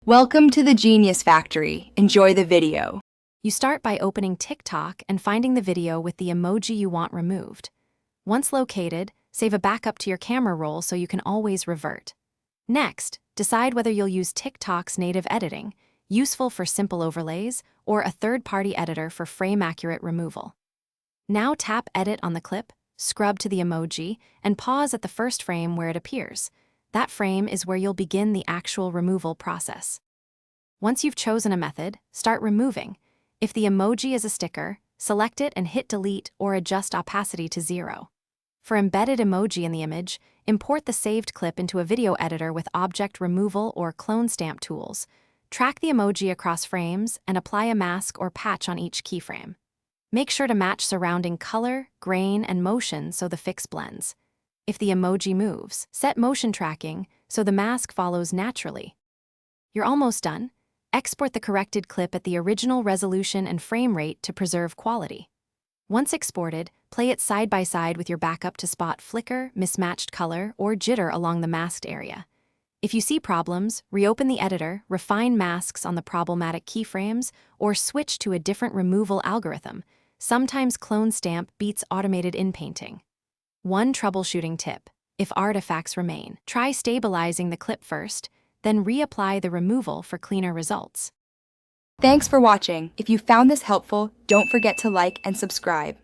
Welcome to the Genius Factory. Enjoy the video. You start by opening TikTok and finding the video with the emoji you want removed. Once located, save a backup to your camera roll so you can always revert. Next, decide whether you'll use TikTok's native editing, useful for simple overlays, or a third-party editor for frame-accurate removal. Now tap Edit on the clip, scrub to the emoji, and pause at the first frame where it appears. That frame is where you'll begin the actual removal process. Once you've chosen a method, start removing. If the emoji is a sticker, select it and hit delete or adjust opacity to 0. For embedded emoji in the image, import the saved clip into a video editor with object removal or clone stamp tools. Track the emoji across frames and apply a mask or patch on each keyframe. Make sure to match surrounding color, grain, and motion so the fix blends. If the emoji moves, set motion tracking so the mask follows naturally. You're almost done. Export the corrected clip at the original resolution and frame rate to preserve quality. Once exported, play it side by side with your backup to spot flicker, mismatched color, or jitter along the masked area. If you see problems, reopen the editor, refine masks on the problematic keyframes, or switch to a different removal algorithm. Sometimes clone stamp beats automated inpainting. One troubleshooting tip: if artifacts remain, try stabilizing the clip first, then reapply the removal for cleaner results. Thanks for watching. If you found this helpful, don't forget to like and subscribe.